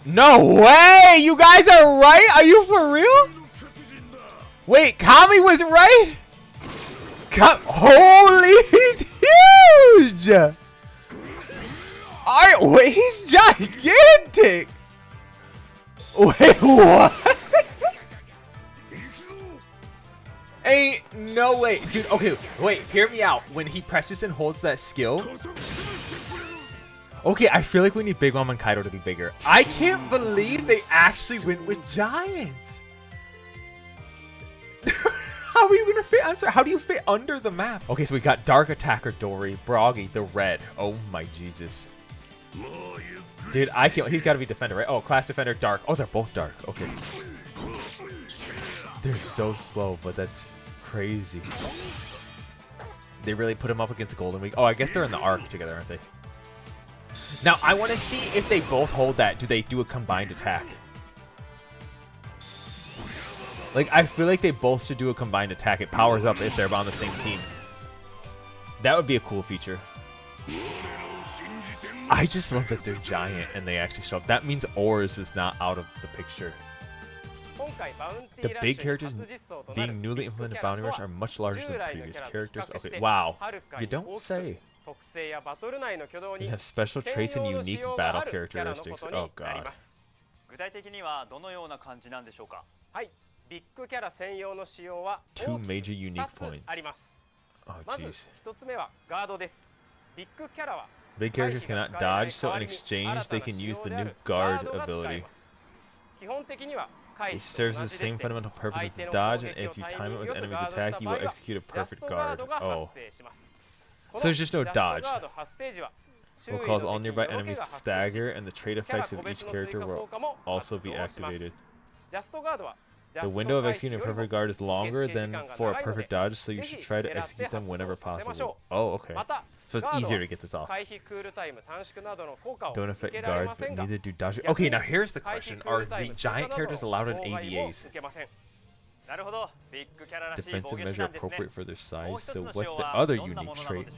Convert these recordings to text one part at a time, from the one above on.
No way! You guys are right? Are you for real? Wait, Kami was right? Holy, he's huge! Alright, wait, he's gigantic! Wait, what? Ain't no way. Dude, okay, wait, hear me out. When he presses and holds that skill... Okay, I feel like we need Big Mom and Kaido to be bigger. I can't believe they actually went with giants. How are you gonna fit? I'm sorry, how do you fit under the map? Okay, so we got Dark Attacker Dorry, Broggy, the red. Oh my Jesus. Dude, I can't. He's got to be defender, right? Oh, class defender, dark. Oh, they're both dark. Okay. They're so slow, but that's crazy. They really put him up against Golden Week. Oh, I guess they're in the arc together, aren't they? Now, I want to see if they both hold that. Do they do a combined attack? Like, I feel like they both should do a combined attack. It powers up if they're on the same team. That would be a cool feature. I just love that they're giant and they actually show up. That means Oars is not out of the picture. The big characters being newly implemented Bounty Rush are much larger than previous characters. Okay, wow. You don't say. You have special traits and unique battle characteristics. Oh god. Two major unique points. Oh jeez. Big characters cannot dodge, so in exchange they can use the new guard ability. It serves the same fundamental purpose as the dodge, and if you time it with enemy's attack, you will execute a perfect guard. Oh. So there's just no dodge. Will cause all nearby enemies to stagger, and the trait effects of each character will also be activated. The window of executing a perfect guard is longer than for a perfect dodge, so you should try to execute them whenever possible. Oh, okay. So it's easier to get this off. Don't affect guard, but neither do dodge. Okay, now here's the question. Are the giant characters allowed in ADAs? Defensive measure appropriate for their size. So what's the other unique trait?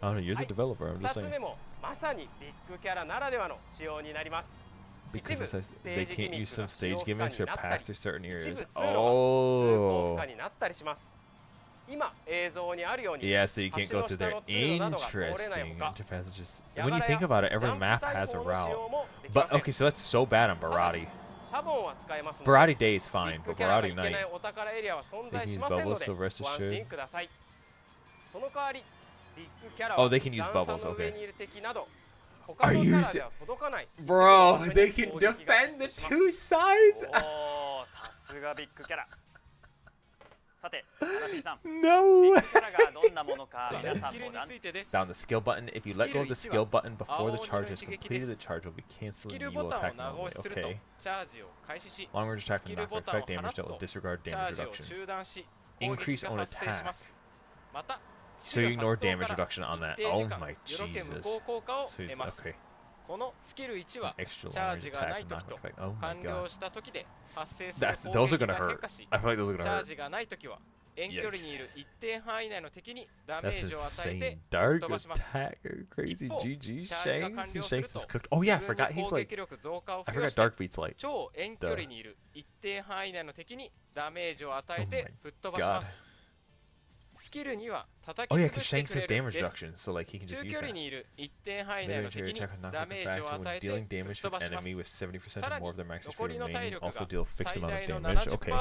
I don't know, you're the developer, I'm just saying. Because they can't use some stage gimmicks or pass through certain areas. Oh. Yeah, so you can't go through there. Interesting. Interpassages. When you think about it, every map has a route. But okay, so that's so bad on Barati. Barati day is fine, but Barati night. They can use bubbles, so rest assured. Oh, they can use bubbles, okay. Are you bro, they can defend the two sides? No! Down the skill button. If you let go of the skill button before the charge is completed, the charge will be cancelled and you will attack normally. Okay. Long range attack will not affect damage dealt with disregard damage reduction. Increase on attack. So you ignore damage reduction on that. Oh my Jesus. So he's, okay. Extra long range attack not affect. Oh my god. Those are gonna hurt. I feel like those are gonna hurt. That's insane. Dark attacker, crazy GG Shanks. Shanks is cooked. Oh yeah, I forgot he's like. I forgot Dark beats light. Oh my god. Oh yeah, because Shanks has damage reduction, so like he can just use that. Melee attack with knockback effect when dealing damage to an enemy with 70% or more of their max HP remaining. Also deal a fixed amount of damage. Okay.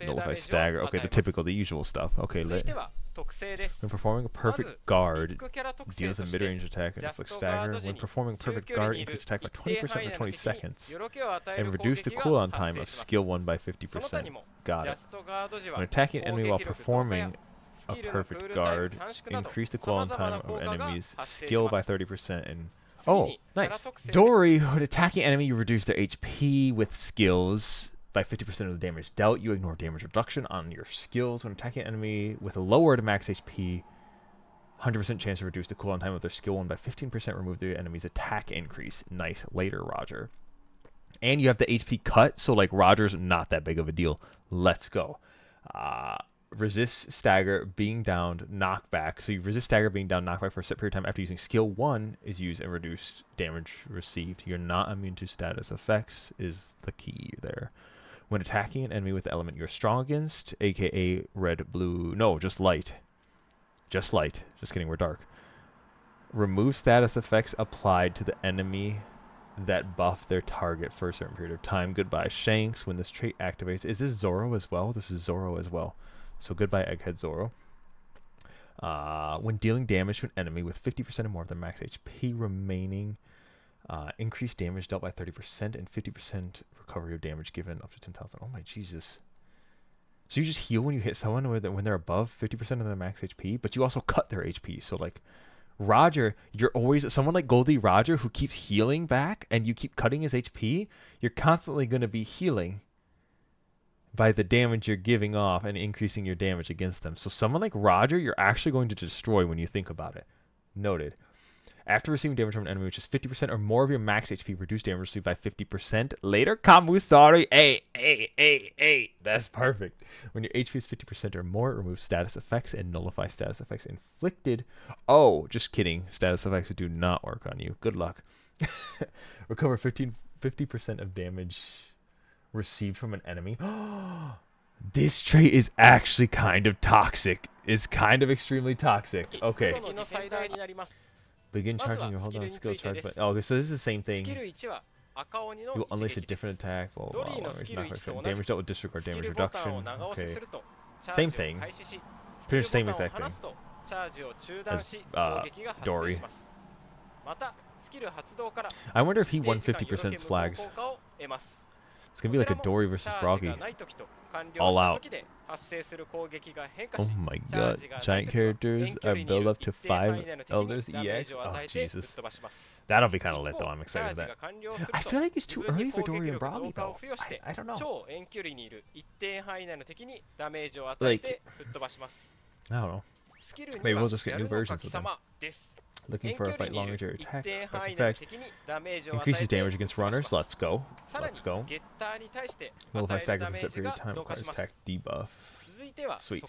Nullify stagger. Okay, the typical, the usual stuff. Okay, lit. When performing a perfect guard, deals a mid-range attack and inflicts stagger. When performing a perfect guard, increase attack by 20% for 20 seconds. And reduce the cooldown time of skill 1 by 50%. Got it. When attacking an enemy while performing a perfect guard, increase the cooldown time of enemies' skill by 30% and... Oh, nice. Dorry, when attacking an enemy, you reduce their HP with skills by 50% of the damage dealt. You ignore damage reduction on your skills. When attacking an enemy with a lowered max HP, 100% chance to reduce the cooldown time of their skill 1 by 15%. Remove the enemy's attack increase. Nice. Later, Roger. And you have the HP cut, so like Roger's not that big of a deal. Let's go. resist stagger, being downed, knockback. So you resist stagger, being down, knockback for a set period of time after using skill 1 is used and reduced damage received. You're not immune to status effects is the key there. When attacking an enemy with the element you're strong against, aka red, blue, no, just light. Just light. Just kidding, we're dark. Remove status effects applied to the enemy that buff their target for a certain period of time. Goodbye Shanks when this trait activates. Is this Zoro as well? This is Zoro as well. So goodbye Egghead Zoro. When dealing damage to an enemy with 50% or more of their max HP remaining, increase damage dealt by 30% and 50% recovery of damage given up to 10,000. Oh my Jesus. So you just heal when you hit someone when they're above 50% of their max HP, but you also cut their HP. So like Roger, you're always someone like Goldie Roger who keeps healing back and you keep cutting his HP, you're constantly going to be healing by the damage you're giving off and increasing your damage against them. So someone like Roger, you're actually going to destroy when you think about it. Noted. After receiving damage from an enemy which is 50% or more of your max HP, reduce damage received by 50%. Later, Kamusari. Hey. That's perfect. When your HP is 50% or more, remove status effects and nullify status effects inflicted. Oh, just kidding. Status effects do not work on you. Good luck. Recover 50% of damage received from an enemy. This trait is actually kind of toxic. It's kind of extremely toxic. Okay. Begin charging your hold on skill charge. But okay, so this is the same thing. You will unleash a different attack. Blah, blah, blah, damage dealt with disregard damage reduction. Okay. Same thing. Pretty much same exact thing as Dorry. I wonder if he won 50% flags. It's gonna be like a Dorry versus Broggy. All out. Oh my god. Giant characters are built up to 5 Elders EX. Oh Jesus. That'll be kind of lit though. I'm excited with that. I feel like it's too early for Dorry and Broggy though. I don't know. Like, I don't know. Maybe we'll just get new versions of them. Looking for a fight longer to attack. Effect. Increases damage against runners. Let's go. Let's go. Nullify stagger for a set period of time. Requires attack debuff. Sweet.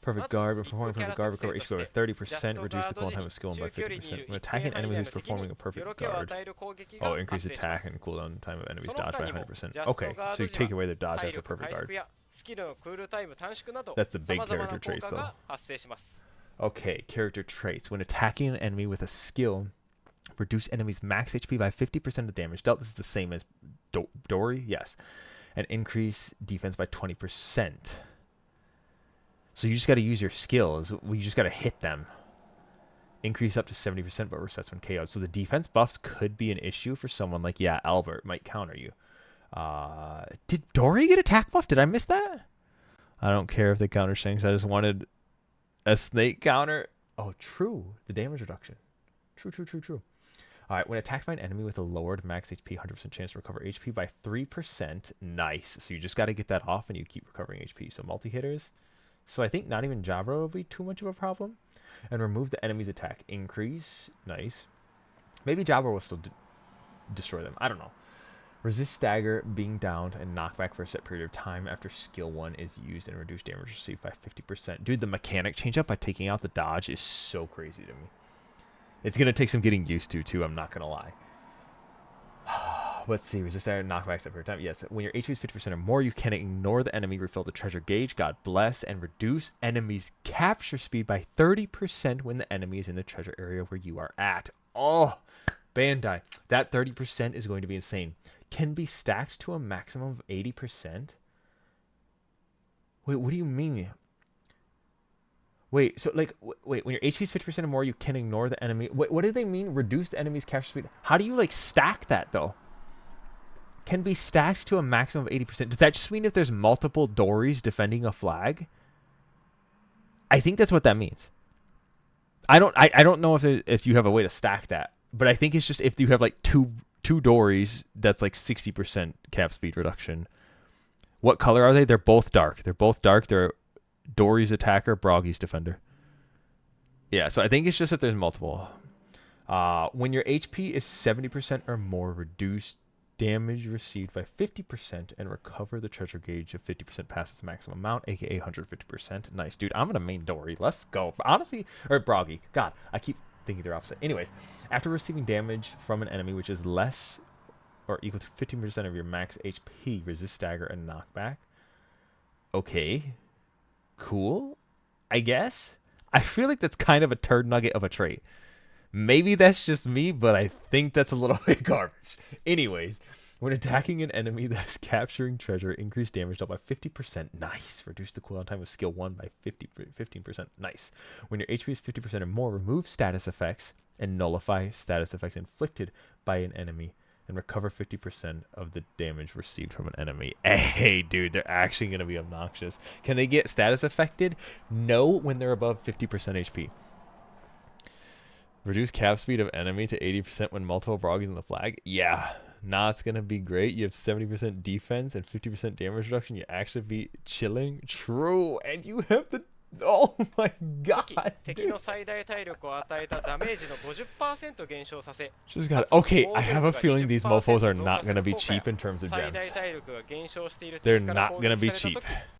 Perfect guard. When performing perfect guard, recover HP by 30%. Reduce the cooldown time of skill by 50%. When attacking an enemy who's performing a perfect guard. Oh, increase attack and cooldown time of enemies dodge by 100%. Okay, so you take away their dodge after perfect guard. That's the big character traits though. Okay, character traits. When attacking an enemy with a skill, reduce enemy's max HP by 50% of damage dealt. This is the same as Dorry, yes. And increase defense by 20%. So you just got to use your skills. You just got to hit them. Increase up to 70%, but resets when KO'd. So the defense buffs could be an issue for someone like, yeah, Albert might counter you. Did Dorry get attack buff? Did I miss that? I don't care if they counter Shanks. I just wanted a snake counter. Oh, true. The damage reduction. True. All right. When attacked by an enemy with a lowered max HP, 100% chance to recover HP by 3%. Nice. So you just got to get that off and you keep recovering HP. So multi-hitters. So I think not even Jabra will be too much of a problem. And remove the enemy's attack. Increase. Nice. Maybe Jabra will still destroy them. I don't know. Resist stagger, being downed, and knockback for a set period of time after skill 1 is used and reduce damage received by 50%. Dude, the mechanic change up by taking out the dodge is so crazy to me. It's going to take some getting used to, too. I'm not going to lie. Let's see. Resist stagger, knockback set period of time. Yes, when your HP is 50% or more, you can ignore the enemy, refill the treasure gauge, God bless, and reduce enemy's capture speed by 30% when the enemy is in the treasure area where you are at. Oh, Bandai. That 30% is going to be insane. Can be stacked to a maximum of 80%? Wait, what do you mean? Wait, so like, wait, when your HP is 50% or more, you can ignore the enemy. Wait, what do they mean? Reduce the enemy's capture speed? How do you like stack that though? Can be stacked to a maximum of 80%. Does that just mean if there's multiple Dorries defending a flag? I think that's what that means. I don't know if you have a way to stack that, but I think it's just if you have like two Dorries, that's like 60% cap speed reduction. What color are they? They're both dark. They're Dorry's attacker, Broggy's defender. Yeah, so I think it's just if there's multiple. When your HP is 70% or more, reduce damage received by 50% and recover the treasure gauge of 50% past its maximum amount, aka 150%. Nice, dude. I'm gonna main Dorry. Let's go. Honestly, or Broggy. God, I keep thinking they're opposite. Anyways, after receiving damage from an enemy which is less or equal to 15% of your max HP, resist stagger and knockback. Okay. Cool. I guess. I feel like that's kind of a turd nugget of a trait. Maybe that's just me, but I think that's a little bit garbage. Anyways, when attacking an enemy that is capturing treasure, increase damage dealt by 50%. Nice. Reduce the cooldown time of skill 1 by 15%. Nice. When your HP is 50% or more, remove status effects and nullify status effects inflicted by an enemy and recover 50% of the damage received from an enemy. Hey, dude, they're actually going to be obnoxious. Can they get status affected? No, when they're above 50% HP. Reduce cap speed of enemy to 80% when multiple Broggies on the flag. Yeah, nah, it's going to be great. You have 70% defense and 50% damage reduction. You actually be chilling. True, and you have the... Oh my god. Just got it. Okay, I have a feeling these mofos are not going to be cheap in terms of gems. They're not going to be cheap.